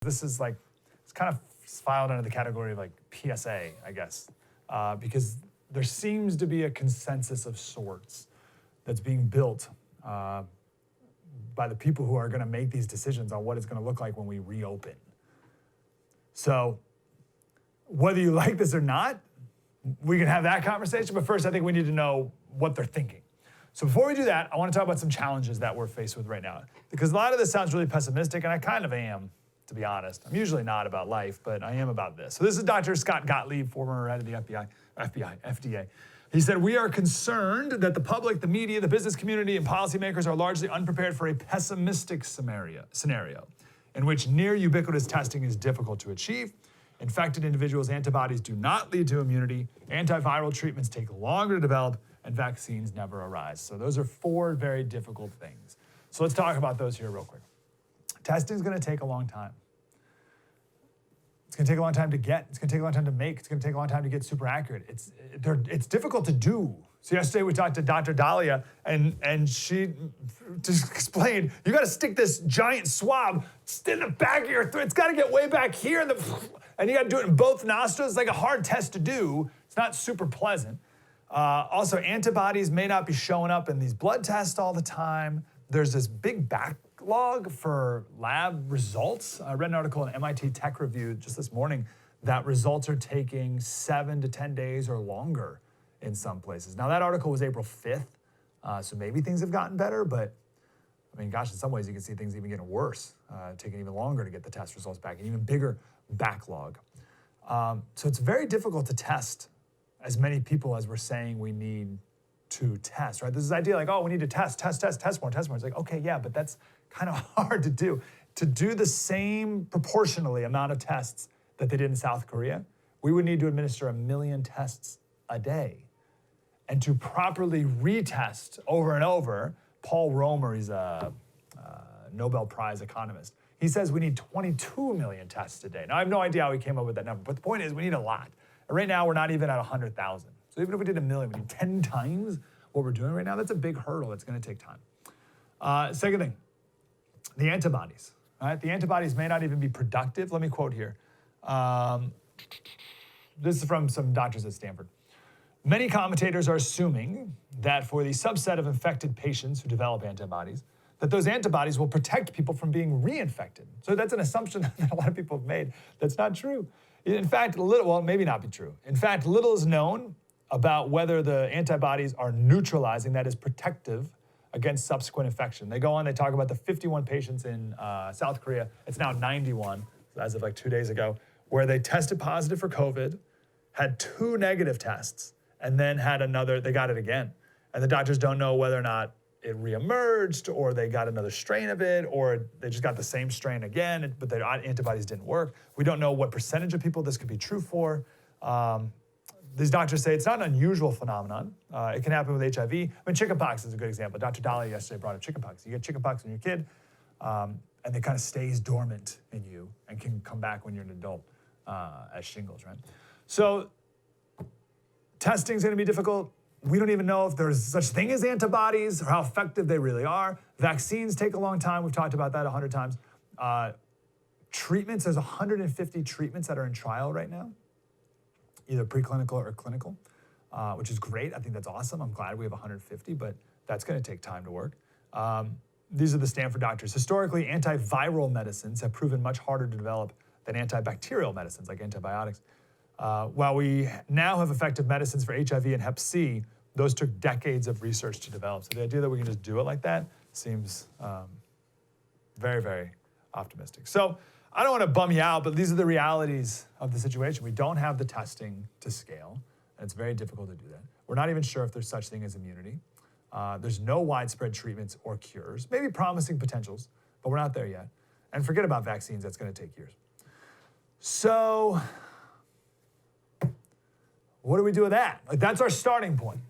This is like, it's kind of filed under the category of like PSA, I guess, because there seems to be a consensus of sorts that's being built by the people who are going to make these decisions on what it's going to look like when we reopen. So whether you like this or not, we can have that conversation, but first I think we need to know what they're thinking. So before we do that, I want to talk about some challenges that we're faced with right now, because a lot of this sounds really pessimistic, and I kind of am, to be honest. I'm usually not about life, but I am about this. So this is Dr. Scott Gottlieb, former head of the FDA. He said, "We are concerned that the public, the media, the business community, and policymakers are largely unprepared for a pessimistic scenario in which near ubiquitous testing is difficult to achieve. Infected individuals' antibodies do not lead to immunity. Antiviral treatments take longer to develop, and vaccines never arise." So those are four very difficult things. So let's talk about those here real quick. Testing is going to take a long time. It's going to take a long time to get. It's going to take a long time to make. It's going to take a long time to get super accurate. It's difficult to do. So yesterday we talked to Dr. Dahlia, and she just explained, you got to stick this giant swab in the back of your throat. It's got to get way back here, and you got to do it in both nostrils. It's like a hard test to do. It's not super pleasant. Also, antibodies may not be showing up in these blood tests all the time. There's this big backlog for lab results. I read an article in MIT Tech Review just this morning that results are taking 7 to 10 days or longer in some places. Now, that article was April 5th, so maybe things have gotten better, but I mean, gosh, in some ways you can see things even getting worse, taking even longer to get the test results back, an even bigger backlog. So it's very difficult to test as many people as we're saying we need to test, right? There's this idea like, oh, we need to test more. It's like, okay, yeah, but that's kind of hard to do. To do the same proportionally amount of tests that they did in South Korea, we would need to administer 1 million tests a day. And to properly retest over and over, Paul Romer, he's a Nobel Prize economist, he says we need 22 million tests a day. Now, I have no idea how he came up with that number, but the point is we need a lot. And right now, we're not even at 100,000. So even if we did 1 million, we need 10 times what we're doing right now. That's a big hurdle. That's going to take time. Second thing, the antibodies. Right? The antibodies may not even be productive. Let me quote here. This is from some doctors at Stanford. "Many commentators are assuming that for the subset of infected patients who develop antibodies, that those antibodies will protect people from being reinfected." So that's an assumption that a lot of people have made. That's not true. In fact, maybe not be true. In fact, little is known about whether the antibodies are neutralizing, that is protective against subsequent infection. They go on, they talk about the 51 patients in South Korea. It's now 91, as of like 2 days ago, where they tested positive for COVID, had 2 negative tests, and then had another, they got it again. And the doctors don't know whether or not it reemerged, or they got another strain of it, or they just got the same strain again, but their antibodies didn't work. We don't know what percentage of people this could be true for. These doctors say it's not an unusual phenomenon. It can happen with HIV. I mean, chickenpox is a good example. Dr. Dahlia yesterday brought up chickenpox. You get chickenpox when you're a kid, and it kind of stays dormant in you and can come back when you're an adult as shingles, right? So testing is going to be difficult. We don't even know if there's such thing as antibodies or how effective they really are. Vaccines take a long time. We've talked about that 100 times. Treatments, there's 150 treatments that are in trial right now, either preclinical or clinical, which is great. I think that's awesome. I'm glad we have 150, but that's going to take time to work. These are the Stanford doctors. Historically, antiviral medicines have proven much harder to develop than antibacterial medicines like antibiotics. While we now have effective medicines for HIV and Hep C, those took decades of research to develop. So the idea that we can just do it like that seems very, very optimistic. So I don't want to bum you out, but these are the realities of the situation. We don't have the testing to scale, and it's very difficult to do that. We're not even sure if there's such thing as immunity. There's no widespread treatments or cures, maybe promising potentials, but we're not there yet. And forget about vaccines, that's going to take years. So what do we do with that? Like, that's our starting point.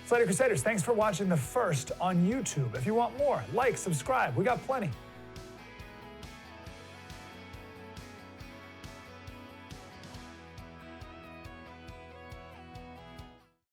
Slater Crusaders, thanks for watching the first on YouTube. If you want more, like, subscribe. We got plenty.